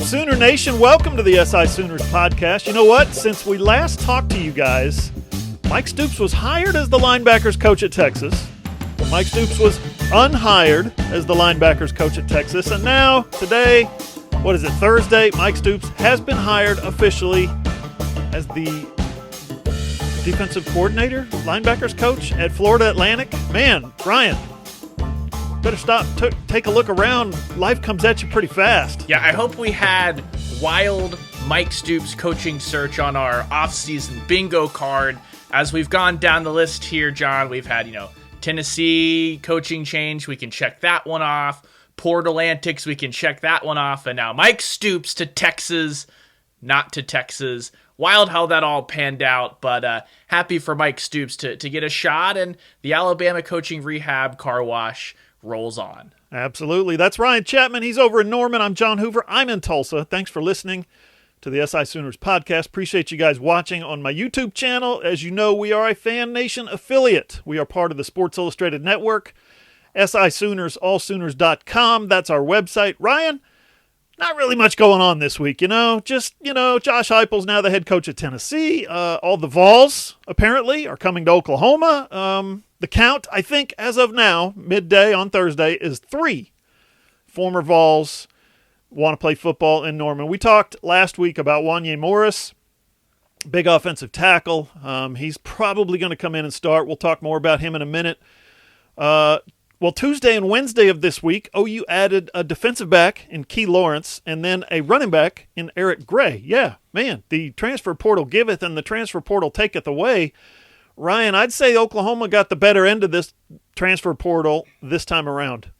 Sooner Nation? Welcome to the SI Sooners podcast. You know what? Since we last talked to you guys, Mike Stoops was hired as the linebackers coach at Texas. Mike Stoops was unhired as the linebackers coach at Texas. And now, today, what is it, Thursday, Mike Stoops has been hired officially as the defensive coordinator, linebackers coach at Florida Atlantic. Man, Ryan, better stop, take a look around. Life comes at you pretty fast. Yeah, I hope we had wild Mike Stoops coaching search on our off-season bingo card. As we've gone down the list here, John, we've had, Tennessee coaching change. We can check that one off. Portal antics, we can check that one off. And now Mike Stoops to Texas, not to Texas. Wild how that all panned out, but happy for Mike Stoops to get a shot, and the Alabama coaching rehab car wash rolls on. Absolutely. That's Ryan Chapman. He's over in Norman. I'm John Hoover. I'm in Tulsa. Thanks for listening to the SI Sooners podcast. Appreciate you guys watching on my YouTube channel. As you know, we are a Fan Nation affiliate. We are part of the Sports Illustrated Network. SI Sooners, allsooners.com. That's our website. Ryan, not really much going on this week, Josh Heupel's now the head coach at Tennessee. All the Vols, apparently, are coming to Oklahoma. The count, I think, as of now, midday on Thursday, is 3 former Vols want to play football in Norman. We talked last week about Wanye Morris, big offensive tackle. He's probably going to come in and start. We'll talk more about him in a minute. Well, Tuesday and Wednesday of this week, OU added a defensive back in Key Lawrence and then a running back in Eric Gray. Yeah, man, the transfer portal giveth and the transfer portal taketh away. Ryan, I'd say Oklahoma got the better end of this transfer portal this time around.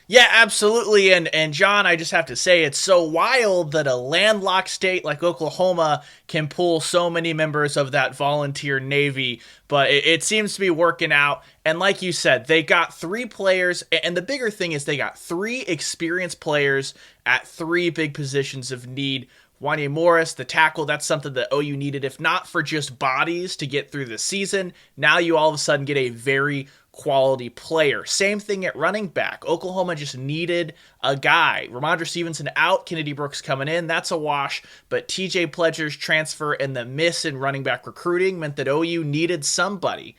Yeah, absolutely. And John, I just have to say, it's so wild that a landlocked state like Oklahoma can pull so many members of that volunteer Navy, but it seems to be working out. And like you said, they got 3 players, and the bigger thing is they got 3 experienced players at 3 big positions of need. Wanye Morris, the tackle, that's something that OU needed, if not for just bodies to get through the season. Now you all of a sudden get a very quality player. Same thing at running back. Oklahoma just needed a guy. Ramondre Stevenson out, Kennedy Brooks coming in. That's a wash. But TJ Pledger's transfer and the miss in running back recruiting meant that OU needed somebody.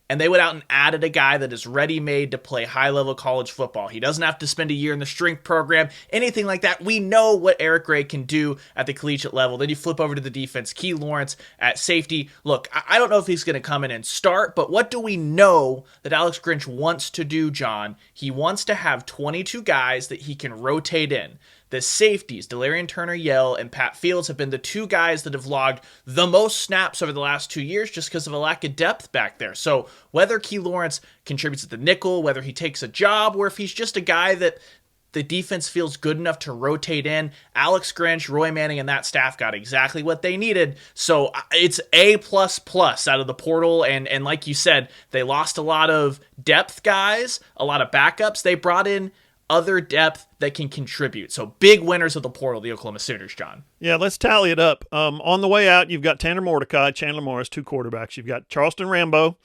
And they went out and added a guy that is ready-made to play high-level college football. He doesn't have to spend a year in the strength program, anything like that. We know what Eric Gray can do at the collegiate level. Then you flip over to the defense. Key Lawrence at safety. Look, I don't know if he's going to come in and start, but what do we know that Alex Grinch wants to do, John? He wants to have 22 guys that he can rotate in. The safeties, Delarian Turner-Yell and Pat Fields, have been the 2 guys that have logged the most snaps over the last 2 years just because of a lack of depth back there. So whether Key Lawrence contributes at the nickel, whether he takes a job, or if he's just a guy that the defense feels good enough to rotate in, Alex Grinch, Roy Manning, and that staff got exactly what they needed. So it's A++ out of the portal. And like you said, they lost a lot of depth guys, a lot of backups. They brought in other depth that can contribute. So big winners of the portal, the Oklahoma Sooners, John. Yeah, let's tally it up. On the way out, you've got Tanner Mordecai, Chandler Morris, 2 quarterbacks. You've got Charleston Rambo,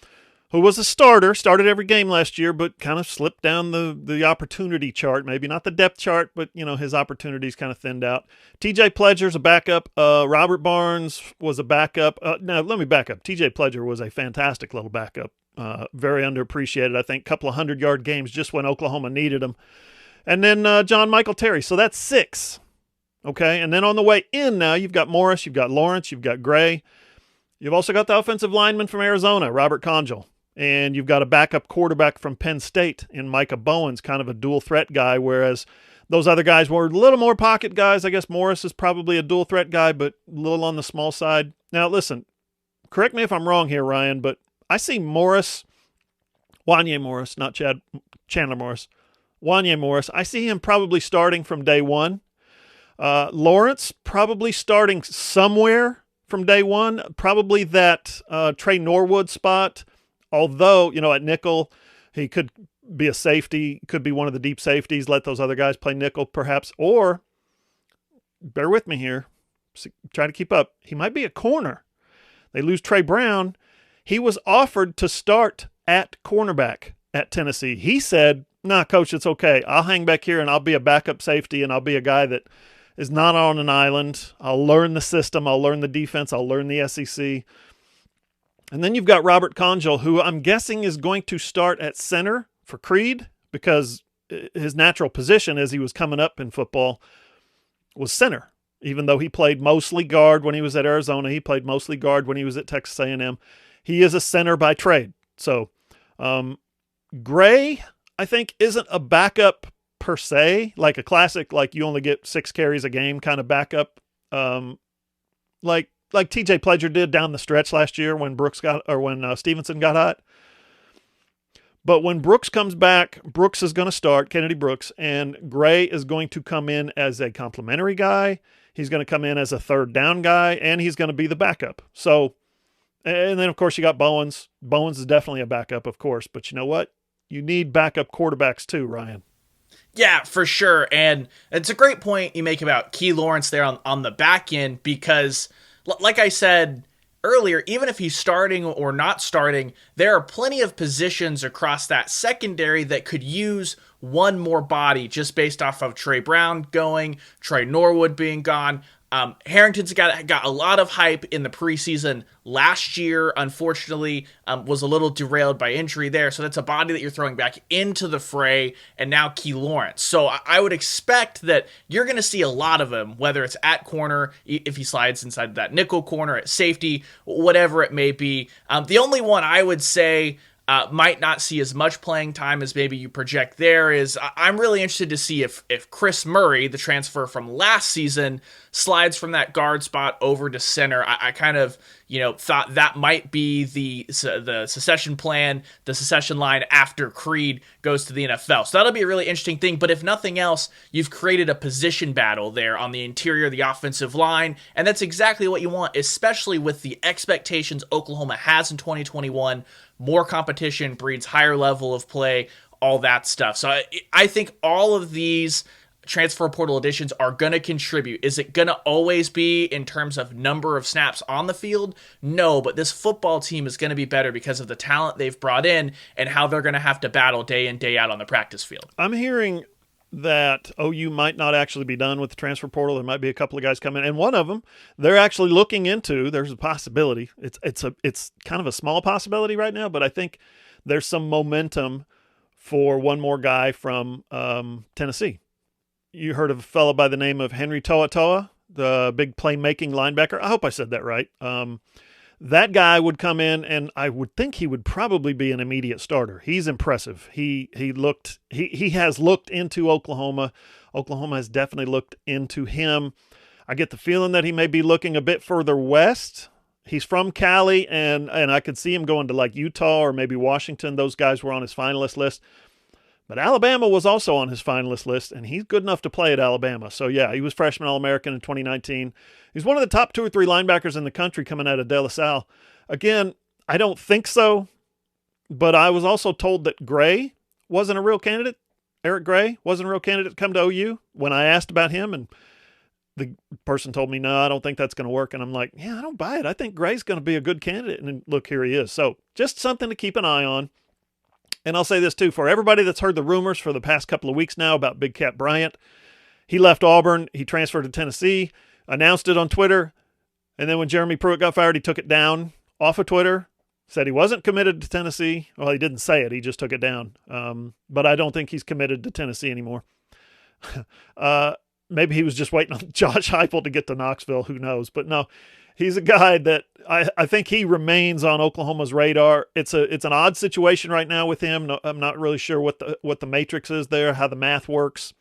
who was a starter, started every game last year, but kind of slipped down the opportunity chart. Maybe not the depth chart, but, his opportunities kind of thinned out. TJ Pledger's a backup. Robert Barnes was a backup. No, let me back up. TJ Pledger was a fantastic little backup. Very underappreciated, I think. Couple of 100-yard games just when Oklahoma needed him. And then John Michael Terry. So that's 6. Okay. And then on the way in now, you've got Morris, you've got Lawrence, you've got Gray. You've also got the offensive lineman from Arizona, Robert Conjal. And you've got a backup quarterback from Penn State in Micah Bowens, kind of a dual threat guy, whereas those other guys were a little more pocket guys. I guess Morris is probably a dual threat guy, but a little on the small side. Now, listen, correct me if I'm wrong here, Ryan, but I see Wanye Morris, not Chandler Morris, Wanye Morris, I see him probably starting from day one. Lawrence probably starting somewhere from day one, probably that Trey Norwood spot, although, at nickel, he could be a safety, could be one of the deep safeties, let those other guys play nickel perhaps, or, bear with me here, try to keep up, he might be a corner. They lose Trey Brown. He was offered to start at cornerback at Tennessee. He said, nah, coach, it's okay. I'll hang back here and I'll be a backup safety and I'll be a guy that is not on an island. I'll learn the system. I'll learn the defense. I'll learn the SEC. And then you've got Robert Conjol, who I'm guessing is going to start at center for Creed because his natural position as he was coming up in football was center. Even though he played mostly guard when he was at Arizona, he played mostly guard when he was at Texas A&M. He is a center by trade. So Gray, I think, isn't a backup per se, like a classic, like you only get 6 carries a game kind of backup, like TJ Pledger did down the stretch last year when Stevenson got hot. But when Brooks comes back, Brooks is going to start, Kennedy Brooks, and Gray is going to come in as a complimentary guy. He's going to come in as a third down guy, and he's going to be the backup. So, and then, of course, you got Bowens. Bowens is definitely a backup, of course. But you know what? You need backup quarterbacks too, Ryan. Yeah, for sure. And it's a great point you make about Key Lawrence there on the back end because, like I said earlier, even if he's starting or not starting, there are plenty of positions across that secondary that could use one more body just based off of Trey Brown going, Trey Norwood being gone. Harrington's got a lot of hype in the preseason last year. Unfortunately, was a little derailed by injury there. So that's a body that you're throwing back into the fray, and now Key Lawrence. So I would expect that you're going to see a lot of him, whether it's at corner, if he slides inside that nickel corner, at safety, whatever it may be. The only one I would say might not see as much playing time as maybe you project there is I'm really interested to see if Chris Murray, the transfer from last season, slides from that guard spot over to center. I kind of, thought that might be the succession plan, the succession line after Creed goes to the NFL. So that'll be a really interesting thing. But if nothing else, you've created a position battle there on the interior of the offensive line. And that's exactly what you want, especially with the expectations Oklahoma has in 2021. More competition breeds higher level of play, all that stuff. So I think all of these transfer portal additions are going to contribute. Is it going to always be in terms of number of snaps on the field? No, but this football team is going to be better because of the talent they've brought in and how they're going to have to battle day in, day out on the practice field. I'm hearing that OU might not actually be done with the transfer portal. There might be a couple of guys coming, and one of them they're actually looking into. There's a possibility. It's kind of a small possibility right now, but I think there's some momentum for one more guy from Tennessee. You heard of a fellow by the name of Henry Toa, the big playmaking linebacker. I hope I said that right. That guy would come in, and I would think he would probably be an immediate starter. He's impressive. He has looked into Oklahoma. Oklahoma has definitely looked into him. I get the feeling that he may be looking a bit further west. He's from Cali, and I could see him going to like Utah or maybe Washington. Those guys were on his finalist list. But Alabama was also on his finalist list, and he's good enough to play at Alabama. So, yeah, he was freshman All-American in 2019. He's one of the top 2 or 3 linebackers in the country coming out of De La Salle. Again, I don't think so, but I was also told that Gray wasn't a real candidate. Eric Gray wasn't a real candidate to come to OU when I asked about him, and the person told me, no, I don't think that's going to work. And I'm like, yeah, I don't buy it. I think Gray's going to be a good candidate. And then, look, here he is. So just something to keep an eye on. And I'll say this, too, for everybody that's heard the rumors for the past couple of weeks now about Big Cat Bryant, he left Auburn, he transferred to Tennessee, announced it on Twitter, and then when Jeremy Pruitt got fired, he took it down off of Twitter, said he wasn't committed to Tennessee. Well, he didn't say it, he just took it down. But I don't think he's committed to Tennessee anymore. Maybe he was just waiting on Josh Heupel to get to Knoxville, who knows. But no, he's a guy that I think he remains on Oklahoma's radar. It's an odd situation right now with him. No, I'm not really sure what the matrix is there, how the math works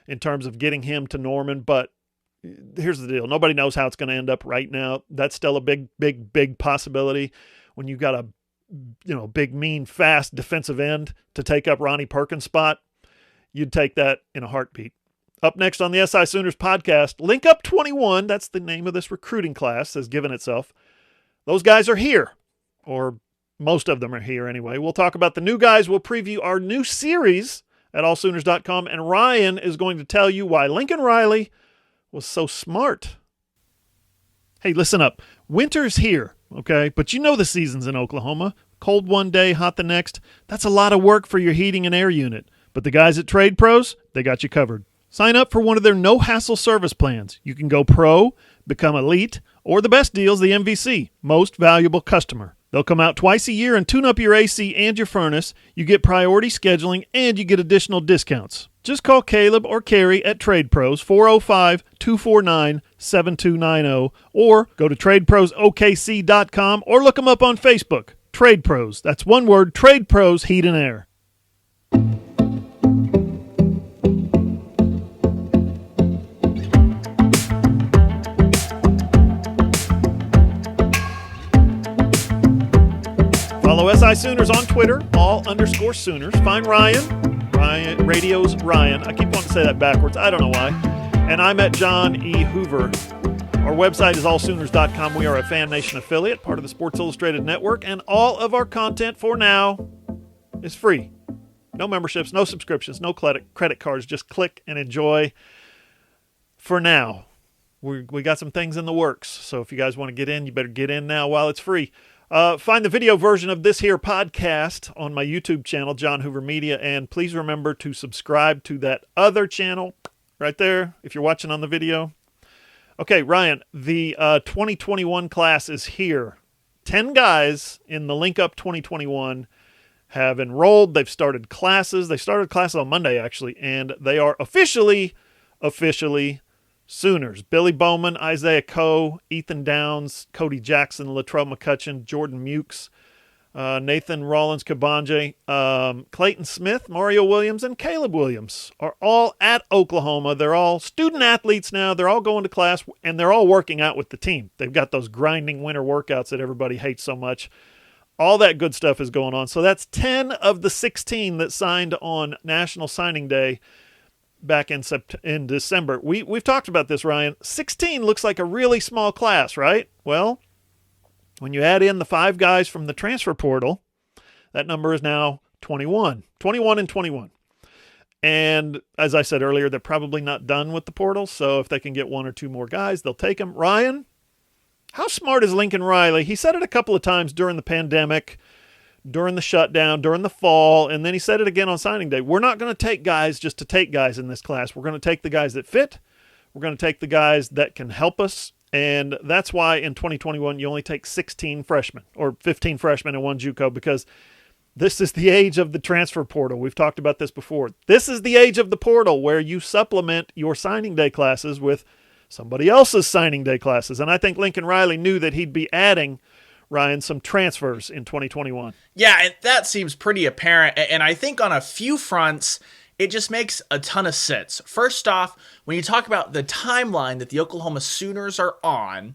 in terms of getting him to Norman. But here's the deal. Nobody knows how it's going to end up right now. That's still a big possibility when you've got a big, mean, fast defensive end to take up Ronnie Perkins' spot. You'd take that in a heartbeat. Up next on the SI Sooners podcast, Link Up 21, that's the name of this recruiting class, has given itself. Those guys are here, or most of them are here anyway. We'll talk about the new guys. We'll preview our new series at allsooners.com, and Ryan is going to tell you why Lincoln Riley was so smart. Hey, listen up. Winter's here, okay? But you know the seasons in Oklahoma. Cold one day, hot the next. That's a lot of work for your heating and air unit. But the guys at Trade Pros, they got you covered. Sign up for one of their no-hassle service plans. You can go pro, become elite, or the best deal's the MVC, most valuable customer. They'll come out twice a year and tune up your AC and your furnace. You get priority scheduling, and you get additional discounts. Just call Caleb or Carrie at Trade Pros, 405-249-7290, or go to TradeProsOKC.com or look them up on Facebook. Trade Pros. That's one word, Trade Pros Heat and Air. Follow SI Sooners on Twitter, all_Sooners. Find Ryan Radio's Ryan. I keep wanting to say that backwards. I don't know why. And I'm at John E. Hoover. Our website is allsooners.com. We are a Fan Nation affiliate, part of the Sports Illustrated Network, and all of our content for now is free. No memberships, no subscriptions, no credit cards. Just click and enjoy for now. We got some things in the works, so if you guys want to get in, you better get in now while it's free. Find the video version of this here podcast on my YouTube channel, John Hoover Media, and please remember to subscribe to that other channel right there if you're watching on the video. Okay, Ryan, the 2021 class is here. 10 guys in the Link Up 2021 have enrolled. They've started classes. They started classes on Monday, actually, and they are officially Sooners. Billy Bowman, Isaiah Coe, Ethan Downs, Cody Jackson, Latrell McCutcheon, Jordan Mukes, Nathan Rollins-Kabanje, Clayton Smith, Mario Williams, and Caleb Williams are all at Oklahoma. They're all student athletes now. They're all going to class, and they're all working out with the team. They've got those grinding winter workouts that everybody hates so much. All that good stuff is going on. So that's 10 of the 16 that signed on National Signing Day back in December. We've talked about this, Ryan. 16 looks like a really small class, right? Well, when you add in the 5 guys from the transfer portal, that number is now 21. 21 and 21. And as I said earlier, they're probably not done with the portal, so if they can get 1 or 2 more guys, they'll take them. Ryan, how smart is Lincoln Riley? He said it a couple of times during the pandemic, during the shutdown, during the fall, and then he said it again on signing day. We're not going to take guys just to take guys in this class. We're going to take the guys that fit. We're going to take the guys that can help us, and that's why in 2021 you only take 16 freshmen or 15 freshmen and 1 JUCO, because this is the age of the transfer portal. We've talked about this before. This is the age of the portal where you supplement your signing day classes with somebody else's signing day classes, and I think Lincoln Riley knew that he'd be adding, Ryan, some transfers in 2021. Yeah, and that seems pretty apparent. And I think on a few fronts, it just makes a ton of sense. First off, when you talk about the timeline that the Oklahoma Sooners are on,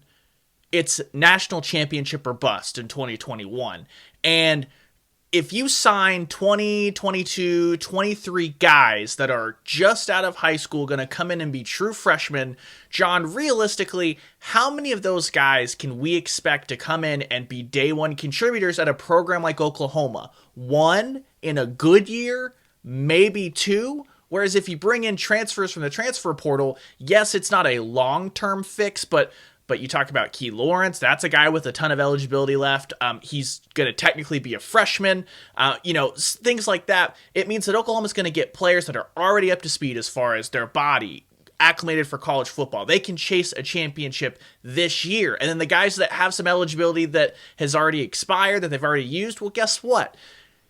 it's national championship or bust in 2021. And if you sign 20, 22, 23 guys that are just out of high school, going to come in and be true freshmen, John, realistically, how many of those guys can we expect to come in and be day one contributors at a program like Oklahoma? 1 in a good year, maybe 2. Whereas if you bring in transfers from the transfer portal, yes, it's not a long-term fix, but you talk about Key Lawrence. That's a guy with a ton of eligibility left. He's going to technically be a freshman. Things like that. It means that Oklahoma's going to get players that are already up to speed as far as their body, acclimated for college football. They can chase a championship this year. And then the guys that have some eligibility that has already expired, that they've already used, well, guess what?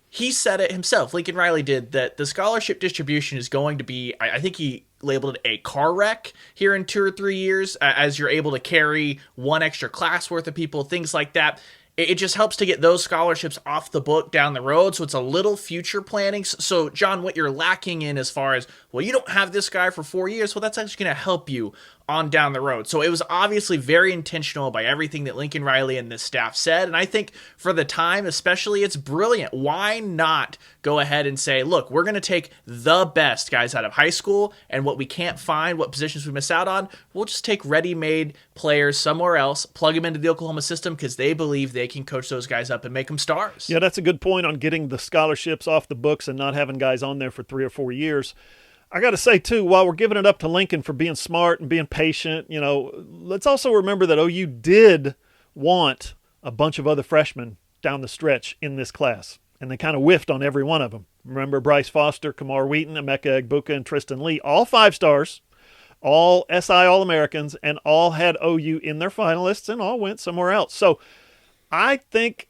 He said it himself, Lincoln Riley did, that the scholarship distribution is going to be, I think he labeled it a car wreck here in 2 or 3 years, as you're able to carry 1 extra class worth of people, things like that. It just helps to get those scholarships off the book down the road, so it's a little future planning. So, John, what you're lacking in as far as, well, you don't have this guy for 4 years, well, that's actually going to help you on down the road. So it was obviously very intentional by everything that Lincoln Riley and this staff said, and I think for the time especially, it's brilliant. Why not go ahead and say, look, we're going to take the best guys out of high school, and what we can't find, what positions we miss out on, we'll just take ready-made players somewhere else, plug them into the Oklahoma system, because they believe they can coach those guys up and make them stars. Yeah, that's a good point on getting the scholarships off the books and not having guys on there for 3 or 4 years. I got to say, too, while we're giving it up to Lincoln for being smart and being patient, let's also remember that OU did want a bunch of other freshmen down the stretch in this class. and they kind of whiffed on every one of them. Remember Bryce Foster, Kamar Wheaton, Emeka Egbuka, and Tristan Lee, all 5-stars, all SI All-Americans, and all had OU in their finalists and all went somewhere else. So I think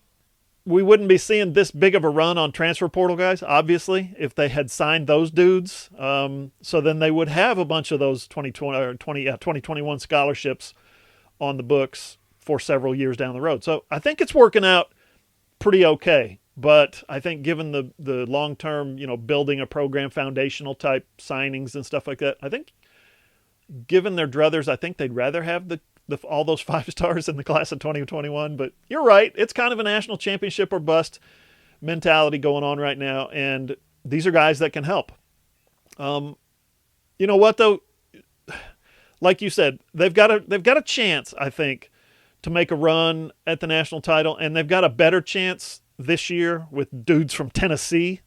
we wouldn't be seeing this big of a run on transfer portal guys, obviously, if they had signed those dudes. So then they would have a bunch of those 2021 scholarships on the books for several years down the road. So I think it's working out pretty okay. But I think given the long-term, building a program, foundational type signings and stuff like that, I think given their druthers, I think they'd rather have all those 5-stars in the class of 2021. But you're right. It's kind of a national championship or bust mentality going on right now. And these are guys that can help. You know what, though? Like you said, they've got a chance, I think, to make a run at the national title. And they've got a better chance this year with dudes from Tennessee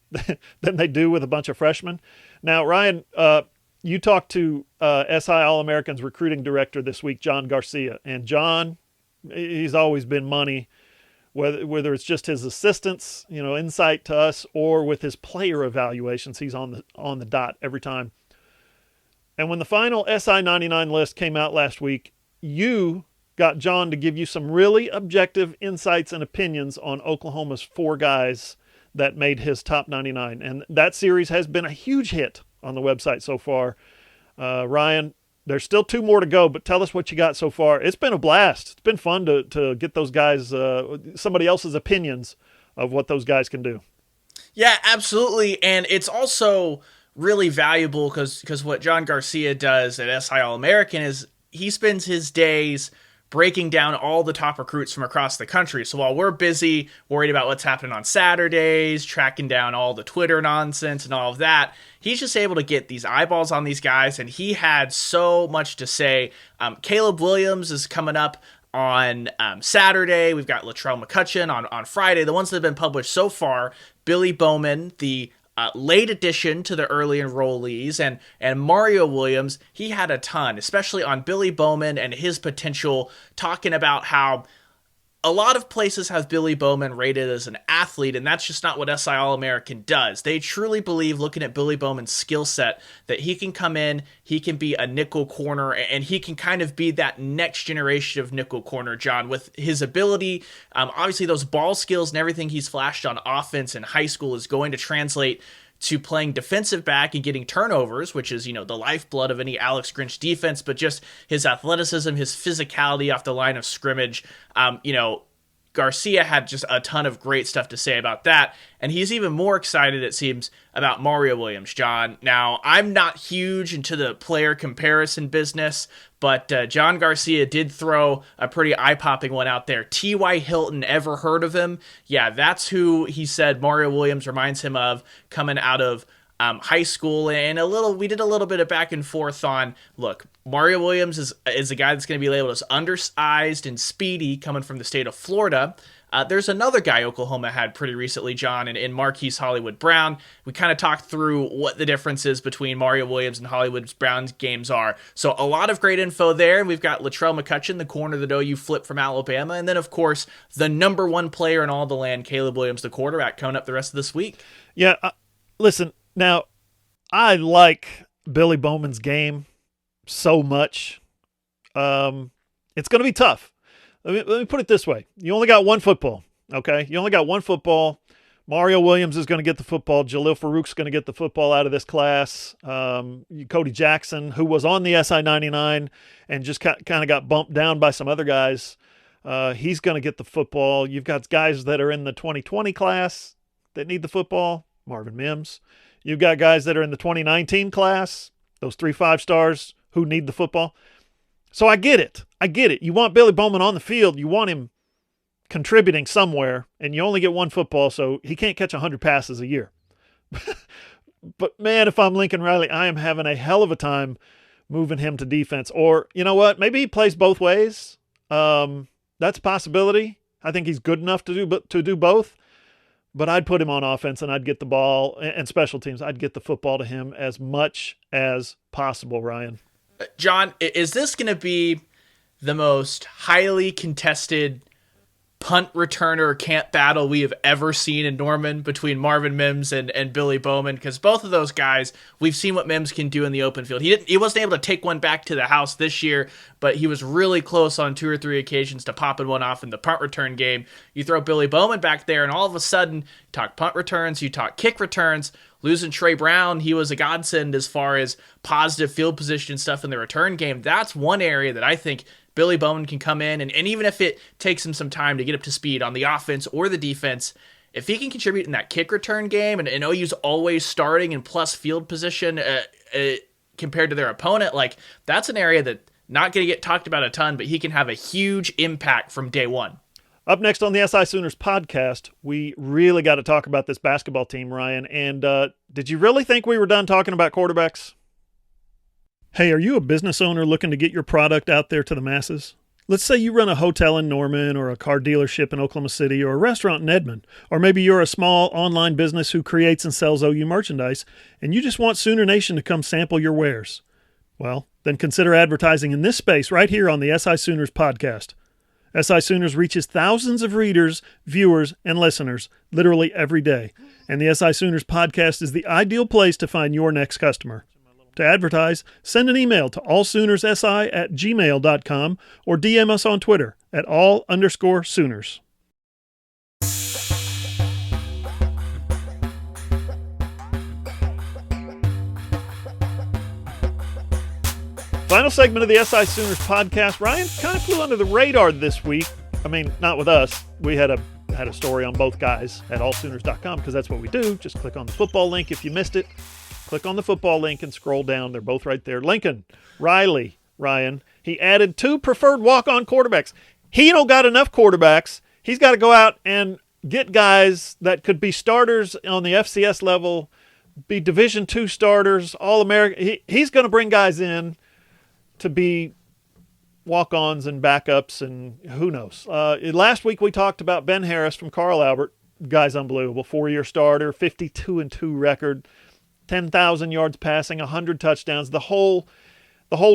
than they do with a bunch of freshmen. Now, Ryan, you talked to SI All-Americans recruiting director this week, John Garcia. And John, he's always been money, whether it's just his assistance, insight to us, or with his player evaluations. He's on the dot every time. And when the final SI 99 list came out last week, you got John to give you some really objective insights and opinions on Oklahoma's 4 guys that made his top 99. And that series has been a huge hit on the website so far. Ryan, there's still 2 more to go, but tell us what you got so far. It's been a blast. It's been fun to get those guys, somebody else's opinions of what those guys can do. Yeah, absolutely. And it's also really valuable because what John Garcia does at SI All-American is he spends his days breaking down all the top recruits from across the country. So while we're busy worried about what's happening on Saturdays, tracking down all the Twitter nonsense and all of that, he's just able to get these eyeballs on these guys, and he had so much to say. Caleb Williams is coming up on Saturday. We've got Latrell McCutcheon on Friday. The ones that have been published so far, Billy Bowman, the late addition to the early enrollees, and Mario Williams, he had a ton, especially on Billy Bowman and his potential, talking about how a lot of places have Billy Bowman rated as an athlete, and that's just not what SI All-American does. They truly believe, looking at Billy Bowman's skill set, that he can come in, he can be a nickel corner, and he can kind of be that next generation of nickel corner, John, with his ability. Obviously, those ball skills and everything he's flashed on offense in high school is going to translate to playing defensive back and getting turnovers, which is, the lifeblood of any Alex Grinch defense, but just his athleticism, his physicality off the line of scrimmage. Garcia had just a ton of great stuff to say about that, and he's even more excited, it seems, about Mario Williams, John. Now, I'm not huge into the player comparison business, but John Garcia did throw a pretty eye-popping one out there. T.Y. Hilton, ever heard of him? Yeah, that's who he said Mario Williams reminds him of coming out of high school, and we did a little bit of back and forth on, look, Mario Williams is a guy that's going to be labeled as undersized and speedy coming from the state of Florida. There's another guy Oklahoma had pretty recently, John, in Marquise Hollywood Brown. We kind of talked through what the differences between Mario Williams and Hollywood Brown's games are. So a lot of great info there. We've got Latrell McCutcheon, the corner that OU flipped from Alabama. And then, of course, the number 1 player in all the land, Caleb Williams, the quarterback, coming up the rest of this week. Yeah, listen, now, I like Billy Bowman's game so much. It's going to be tough. Let me put it this way. You only got 1 football, okay? You only got 1 football. Mario Williams is going to get the football. Jalil Farouk's going to get the football out of this class. Cody Jackson, who was on the SI 99 and just kind of got bumped down by some other guys, he's going to get the football. You've got guys that are in the 2020 class that need the football. Marvin Mims. You've got guys that are in the 2019 class, those 3 5-stars who need the football. So I get it. You want Billy Bowman on the field. You want him contributing somewhere, and you only get 1 football, so he can't catch 100 passes a year. But, man, if I'm Lincoln Riley, I am having a hell of a time moving him to defense. Or, you know what, maybe he plays both ways. That's a possibility. I think he's good enough to do both. But I'd put him on offense, and I'd get the ball, and special teams, I'd get the football to him as much as possible, Ryan. John, is this going to be the most highly contested punt returner camp battle we have ever seen in Norman between Marvin Mims and Billy Bowman, because both of those guys, we've seen what Mims can do in the open field. He wasn't able to take one back to the house this year, but he was really close on 2 or 3 occasions to popping one off in the punt return game. You throw Billy Bowman back there, and all of a sudden, you talk punt returns, you talk kick returns. Losing Trey Brown, he was a godsend as far as positive field position stuff in the return game. That's one area that I think Billy Bowman can come in, and even if it takes him some time to get up to speed on the offense or the defense, if he can contribute in that kick return game, and OU's always starting in plus field position compared to their opponent, like that's an area that not going to get talked about a ton, but he can have a huge impact from day one. Up next on the SI Sooners podcast, we really got to talk about this basketball team, Ryan. And did you really think we were done talking about quarterbacks? Hey, are you a business owner looking to get your product out there to the masses? Let's say you run a hotel in Norman, or a car dealership in Oklahoma City, or a restaurant in Edmond. Or maybe you're a small online business who creates and sells OU merchandise, and you just want Sooner Nation to come sample your wares. Well, then consider advertising in this space right here on the SI Sooners podcast. SI Sooners reaches thousands of readers, viewers, and listeners literally every day, and the SI Sooners podcast is the ideal place to find your next customer. To advertise, send an email to allsoonersi@gmail.com or DM us on Twitter at all_Sooners. Final segment of the SI Sooners podcast. Ryan kind of flew under the radar this week. I mean, not with us. We had a story on both guys at allsooners.com because that's what we do. Just click on the football link if you missed it. Click on the football link and scroll down. They're both right there. Lincoln Riley, Ryan, he added 2 preferred walk-on quarterbacks. He don't got enough quarterbacks. He's got to go out and get guys that could be starters on the FCS level, be Division II starters, All-American. He's going to bring guys in to be walk-ons and backups, and who knows. Last week we talked about Ben Harris from Carl Albert. Guy's unbelievable. 4-year starter, 52-2 record. 10,000 yards passing, 100 touchdowns, the whole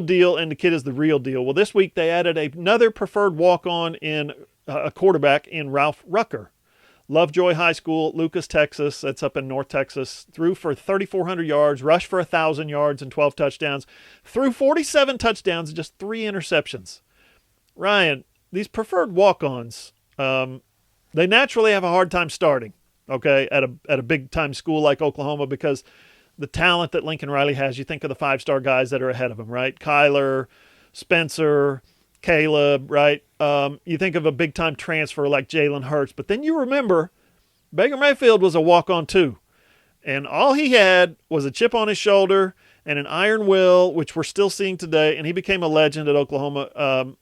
deal, and the kid is the real deal. Well, this week they added another preferred walk-on in a quarterback in Ralph Rucker. Lovejoy High School, Lucas, Texas. That's up in North Texas. Threw for 3,400 yards, rushed for 1,000 yards and 12 touchdowns. Threw 47 touchdowns and just 3 interceptions. Ryan, these preferred walk-ons, they naturally have a hard time starting, okay, at a big-time school like Oklahoma, because the talent that Lincoln Riley has, you think of the 5-star guys that are ahead of him, right? Kyler, Spencer, Caleb, right? You think of a big-time transfer like Jalen Hurts, but then you remember Baker Mayfield was a walk-on too. And all he had was a chip on his shoulder and an iron will, which we're still seeing today, and he became a legend at Oklahoma,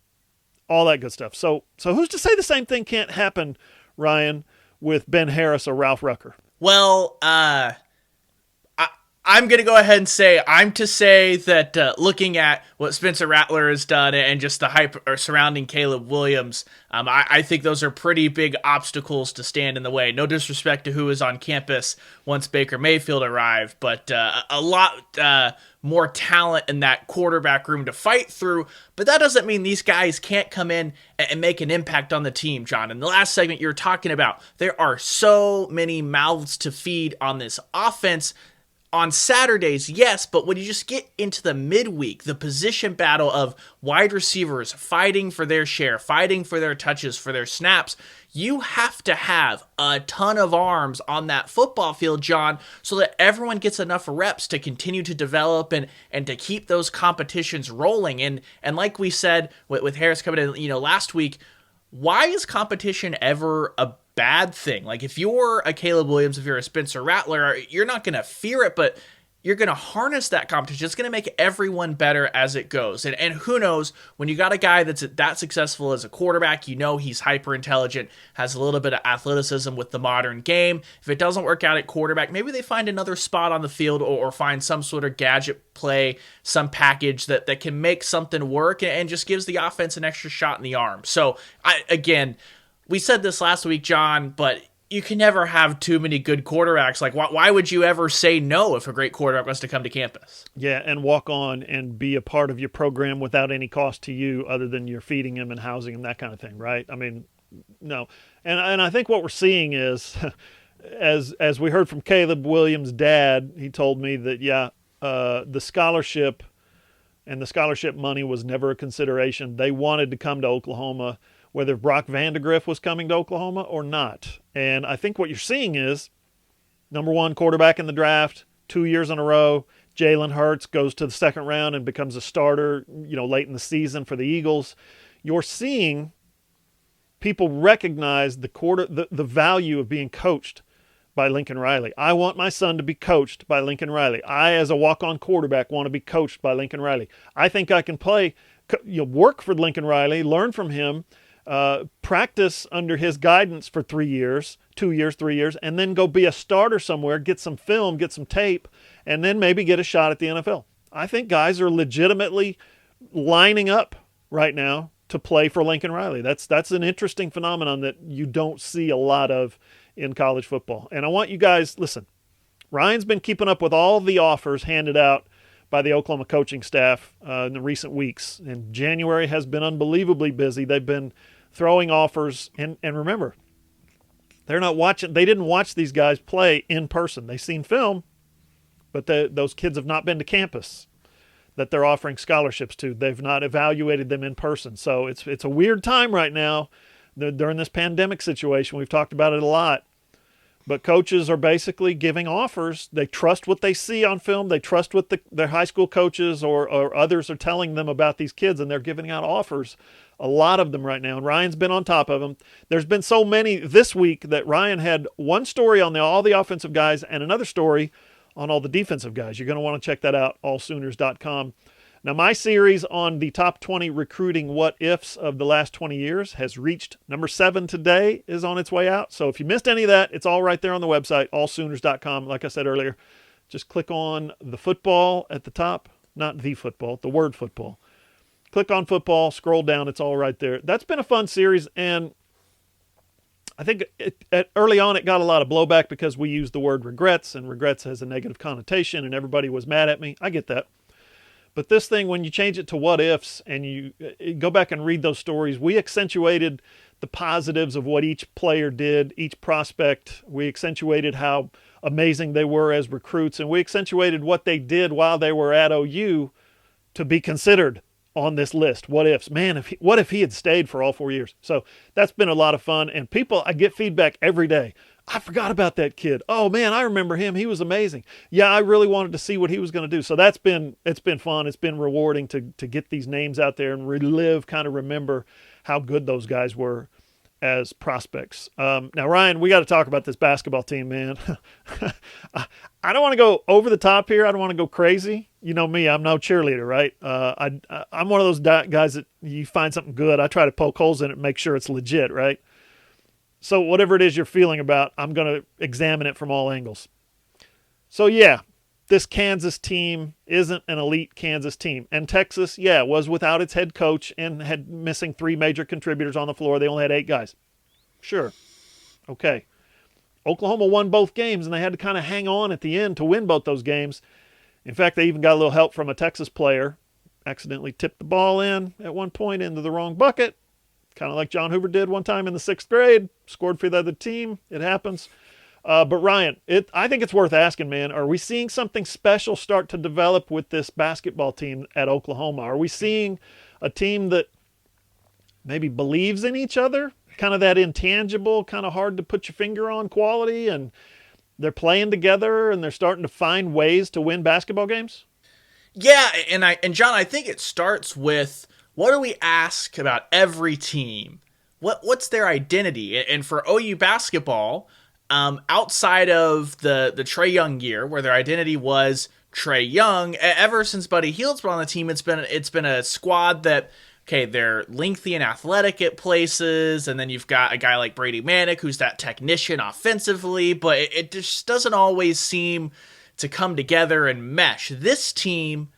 all that good stuff. So who's to say the same thing can't happen, Ryan, with Ben Harris or Ralph Rucker? Well, I'm going to go ahead and say I'm to say that looking at what Spencer Rattler has done and just the hype surrounding Caleb Williams, I think those are pretty big obstacles to stand in the way. No disrespect to who was on campus once Baker Mayfield arrived, but a lot more talent in that quarterback room to fight through. But that doesn't mean these guys can't come in and make an impact on the team, John. In the last segment you were talking about, there are so many mouths to feed on this offense. On Saturdays, yes, but when you just get into the midweek, the position battle of wide receivers fighting for their share, fighting for their touches, for their snaps, you have to have a ton of arms on that football field, John, so that everyone gets enough reps to continue to develop and to keep those competitions rolling. And like we said with Harris coming in, last week, why is competition ever a bad thing? Like, if you're a Caleb Williams, if you're a Spencer Rattler, you're not going to fear it, but you're going to harness that competition. It's going to make everyone better as it goes. And who knows, when you got a guy that's that successful as a quarterback, he's hyper intelligent, has a little bit of athleticism with the modern game. If it doesn't work out at quarterback, maybe they find another spot on the field or find some sort of gadget play, some package that can make something work and just gives the offense an extra shot in the arm. So we said this last week, John, but you can never have too many good quarterbacks. Like, why would you ever say no if a great quarterback was to come to campus? Yeah, and walk on and be a part of your program without any cost to you other than you're feeding him and housing him, that kind of thing, right? I mean, No. And I think what we're seeing is, as we heard from Caleb Williams' dad, he told me that, the scholarship and the scholarship money was never a consideration. They wanted to come to Oklahoma, whether Brock Vandegrift was coming to Oklahoma or not. And I think what you're seeing is number one quarterback in the draft 2 years in a row. Jalen Hurts goes to the second round and becomes a starter, late in the season for the Eagles. You're seeing people recognize the value of being coached by Lincoln Riley. I want my son to be coached by Lincoln Riley. I, as a walk-on quarterback, want to be coached by Lincoln Riley. I think I can work for Lincoln Riley, learn from him, practice under his guidance for 3 years, 2 years, 3 years, and then go be a starter somewhere, get some film, get some tape, and then maybe get a shot at the NFL. I think guys are legitimately lining up right now to play for Lincoln Riley. That's an interesting phenomenon that you don't see a lot of in college football. And I want you guys, listen, Ryan's been keeping up with all the offers handed out by the Oklahoma coaching staff in the recent weeks. And January has been unbelievably busy. They've been throwing offers. And remember, they didn't watch these guys play in person. They've seen film, but those kids have not been to campus that they're offering scholarships to. They've not evaluated them in person. So it's a weird time right now during this pandemic situation. We've talked about it a lot. But coaches are basically giving offers. They trust what they see on film. They trust what their high school coaches or others are telling them about these kids, and they're giving out offers, a lot of them right now. And Ryan's been on top of them. There's been so many this week that Ryan had one story on all the offensive guys and another story on all the defensive guys. You're going to want to check that out, allsooners.com. Now, my series on the top 20 recruiting what-ifs of the last 20 years has reached number 7 today, is on its way out. So if you missed any of that, it's all right there on the website, allsooners.com. Like I said earlier, just click on the football at the top. Not the football, the word football. Click on football, scroll down, it's all right there. That's been a fun series, and I think early on it got a lot of blowback because we used the word regrets, and regrets has a negative connotation, and everybody was mad at me. I get that. But this thing, when you change it to what ifs and you go back and read those stories, we accentuated the positives of what each player did, each prospect. We accentuated how amazing they were as recruits, and we accentuated what they did while they were at OU to be considered on this list. What ifs? Man, what if he had stayed for all 4 years? So that's been a lot of fun. And I get feedback every day. I forgot about that kid. Oh man, I remember him. He was amazing. Yeah, I really wanted to see what he was going to do. So it's been fun. It's been rewarding to get these names out there and remember how good those guys were as prospects. Now, Ryan, we got to talk about this basketball team, man. I don't want to go over the top here. I don't want to go crazy. You know me, I'm no cheerleader, right? I'm one of those guys that you find something good, I try to poke holes in it and make sure it's legit, right? So whatever it is you're feeling about, I'm going to examine it from all angles. So yeah, this Kansas team isn't an elite Kansas team. And Texas, was without its head coach and had missing 3 major contributors on the floor. They only had 8 guys. Sure. Okay. Oklahoma won both games, and they had to kind of hang on at the end to win both those games. In fact, they even got a little help from a Texas player. Accidentally tipped the ball in at one point into the wrong bucket. Kind of like John Hoover did one time in the 6th grade. Scored for the other team. It happens. But Ryan, I think it's worth asking, man, are we seeing something special start to develop with this basketball team at Oklahoma? Are we seeing a team that maybe believes in each other? Kind of that intangible, kind of hard to put your finger on quality, and they're playing together and they're starting to find ways to win basketball games? Yeah, and John, I think it starts with, what do we ask about every team? What's their identity? And for OU basketball, outside of the Trae Young year, where their identity was Trae Young, ever since Buddy Hield's been on the team, it's been a squad that, okay, they're lengthy and athletic at places, and then you've got a guy like Brady Manick, who's that technician offensively, but it just doesn't always seem to come together and mesh. This team,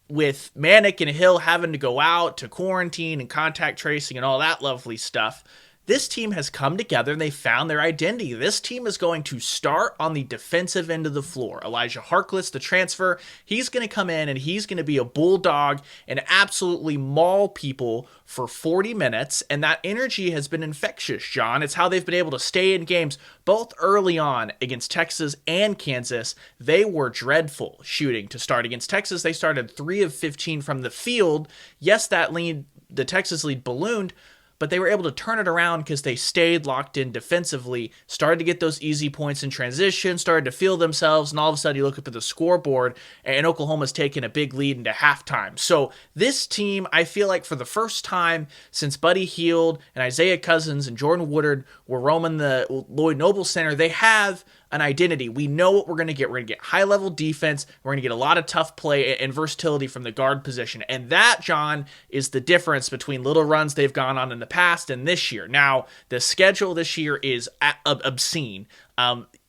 with Manick and Hill having to go out to quarantine and contact tracing and all that lovely stuff, this team has come together and they found their identity. This team is going to start on the defensive end of the floor. Elijah Harkless, the transfer, he's going to come in and he's going to be a bulldog and absolutely maul people for 40 minutes. And that energy has been infectious, John. It's how they've been able to stay in games both early on against Texas and Kansas. They were dreadful shooting to start. Against Texas, they started 3 of 15 from the field. Yes, that lead, the Texas lead ballooned, but they were able to turn it around because they stayed locked in defensively, started to get those easy points in transition, started to feel themselves, and all of a sudden you look up at the scoreboard, and Oklahoma's taken a big lead into halftime. So this team, I feel like for the first time since Buddy Hield and Isaiah Cousins and Jordan Woodard were roaming the Lloyd Noble Center, they have an identity. We know what we're going to get. We're going to get high-level defense. We're going to get a lot of tough play and versatility from the guard position. And that, John, is the difference between little runs they've gone on in the past and this year. Now, the schedule this year is obscene.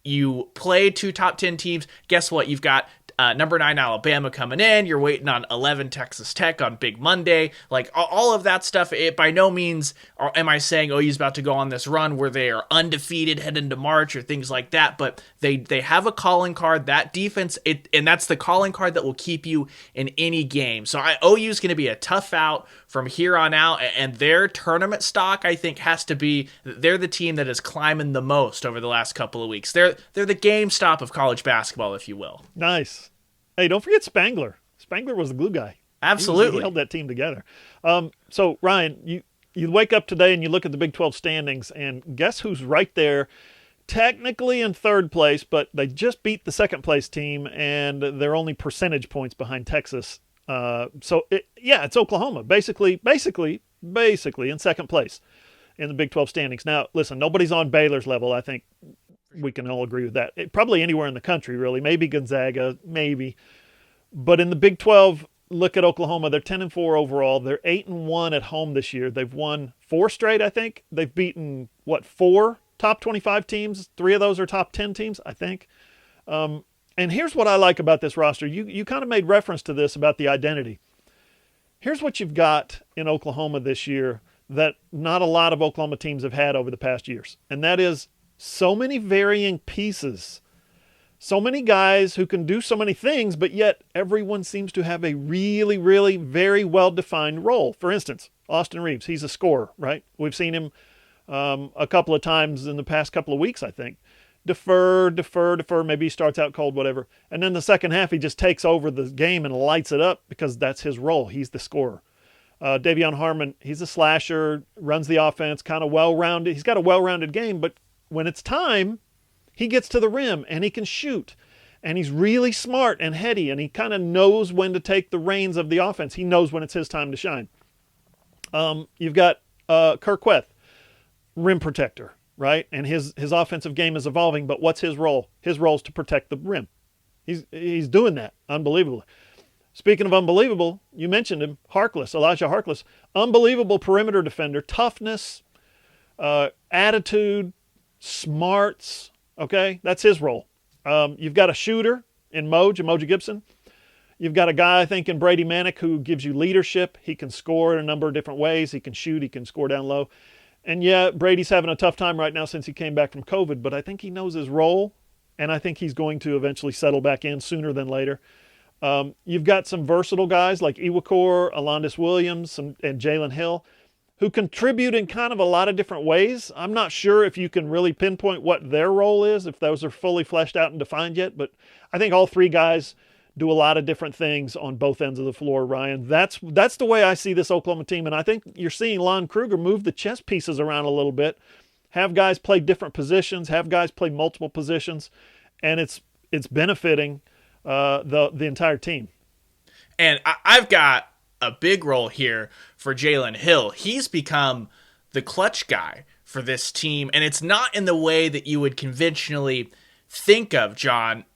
You play 2 top 10 teams. Guess what? You've got number 9 Alabama coming in. You're waiting on 11 Texas Tech on Big Monday. Like all of that stuff. It by no means am I saying OU's about to go on this run where they are undefeated heading into March or things like that. But they have a calling card. That defense, and that's the calling card that will keep you in any game. So OU is going to be a tough out from here on out. And their tournament stock, I think, has to be. They're the team that is climbing the most over the last couple of weeks. They're the GameStop of college basketball, if you will. Nice. Hey, don't forget Spangler. Spangler was the glue guy. Absolutely. He held that team together. So, Ryan, you wake up today and you look at the Big 12 standings, and guess who's right there, technically in third place, but they just beat the second-place team, and they're only percentage points behind Texas. It's Oklahoma, basically in second place in the Big 12 standings. Now, listen, nobody's on Baylor's level, I think. We can all agree with that. Probably anywhere in the country, really. Maybe Gonzaga, maybe. But in the Big 12, look at Oklahoma. They're 10-4 overall. They're 8-1 at home this year. They've won 4 straight, I think. They've beaten, 4 top 25 teams? 3 of those are top 10 teams, I think. And here's what I like about this roster. You kind of made reference to this about the identity. Here's what you've got in Oklahoma this year that not a lot of Oklahoma teams have had over the past years. And that is so many varying pieces, so many guys who can do so many things, but yet everyone seems to have a really, really very well-defined role. For instance, Austin Reeves, he's a scorer, right? We've seen him a couple of times in the past couple of weeks, I think. Defer. Maybe he starts out cold, whatever. And then the second half, he just takes over the game and lights it up because that's his role. He's the scorer. Davion Harmon, he's a slasher, runs the offense, kind of well-rounded. He's got a well-rounded game, but when it's time, he gets to the rim and he can shoot. And he's really smart and heady, and he kind of knows when to take the reins of the offense. He knows when it's his time to shine. You've got Kirk Weth, rim protector, right? And his offensive game is evolving, but what's his role? His role is to protect the rim. He's doing that unbelievably. Speaking of unbelievable, you mentioned him, Elijah Harkless. Unbelievable perimeter defender, toughness, attitude, smarts, okay? That's his role. You've got a shooter in Emoji Gibson. You've got a guy, I think, in Brady Manick who gives you leadership. He can score in a number of different ways. He can shoot. He can score down low. And yeah, Brady's having a tough time right now since he came back from COVID, but I think he knows his role, and I think he's going to eventually settle back in sooner than later. You've got some versatile guys like Iwakor, Alondis Williams, and Jalen Hill, who contribute in kind of a lot of different ways. I'm not sure if you can really pinpoint what their role is, if those are fully fleshed out and defined yet, but I think all 3 guys do a lot of different things on both ends of the floor, Ryan. That's the way I see this Oklahoma team, and I think you're seeing Lon Kruger move the chess pieces around a little bit, have guys play different positions, have guys play multiple positions, and it's benefiting the entire team. And I've got a big role here for Jalen Hill. He's become the clutch guy for this team, and it's not in the way that you would conventionally think of, John.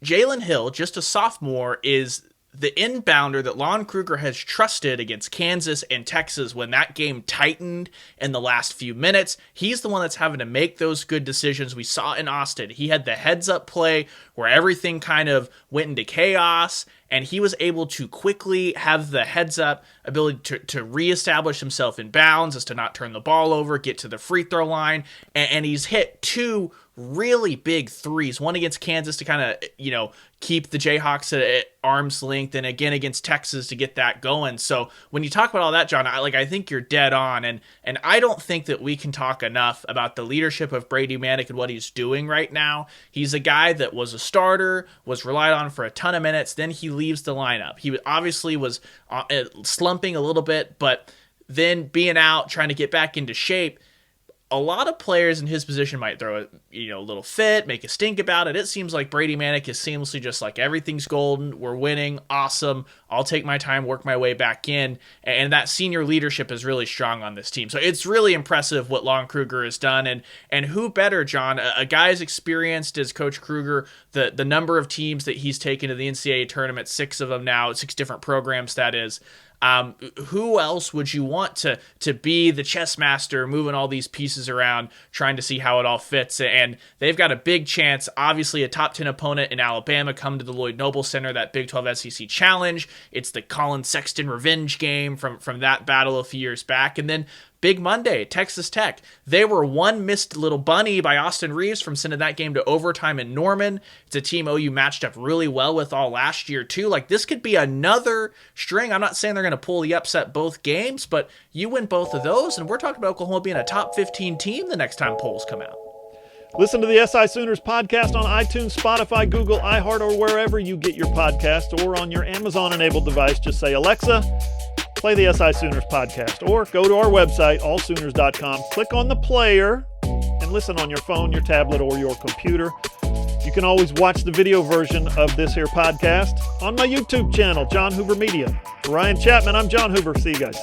Jalen Hill, just a sophomore, is the inbounder that Lon Kruger has trusted against Kansas and Texas when that game tightened in the last few minutes. He's the one that's having to make those good decisions. We saw in Austin, he had the heads-up play where everything kind of went into chaos, and he was able to quickly have the heads-up ability to reestablish himself in bounds, as to not turn the ball over, get to the free throw line, and he's hit two really big threes, one against Kansas to kind of, keep the Jayhawks at arm's length, and again against Texas to get that going. So when you talk about all that, John, I think you're dead on, and I don't think that we can talk enough about the leadership of Brady Manek and what he's doing right now. He's a guy that was a starter, was relied on for a ton of minutes, then he leaves the lineup. He obviously was slumping a little bit, but then being out, trying to get back into shape. A lot of players in his position might throw a little fit, make a stink about it. It seems like Brady Manek is seamlessly just like, everything's golden, we're winning, awesome, I'll take my time, work my way back in, and that senior leadership is really strong on this team. So it's really impressive what Lon Kruger has done, and who better, John, a guy as experienced as Coach Kruger, the number of teams that he's taken to the NCAA tournament, 6 of them now, 6 different programs that is. Who else would you want to be the chess master, moving all these pieces around, trying to see how it all fits? And they've got a big chance, obviously a top 10 opponent in Alabama, come to the Lloyd Noble Center, that Big 12 SEC Challenge. It's the Colin Sexton revenge game from that battle a few years back. And then Big Monday, Texas Tech. They were one missed little bunny by Austin Reeves from sending that game to overtime in Norman. It's a team OU matched up really well with all last year, too. Like, this could be another string. I'm not saying they're going to pull the upset both games, but you win both of those, and we're talking about Oklahoma being a top 15 team the next time polls come out. Listen to the SI Sooners podcast on iTunes, Spotify, Google, iHeart, or wherever you get your podcast, or on your Amazon-enabled device. Just say, Alexa, play the SI Sooners podcast, or go to our website, allsooners.com, click on the player, and listen on your phone, your tablet, or your computer. You can always watch the video version of this here podcast on my YouTube channel, John Hoover Media. For Ryan Chapman, I'm John Hoover. See you guys.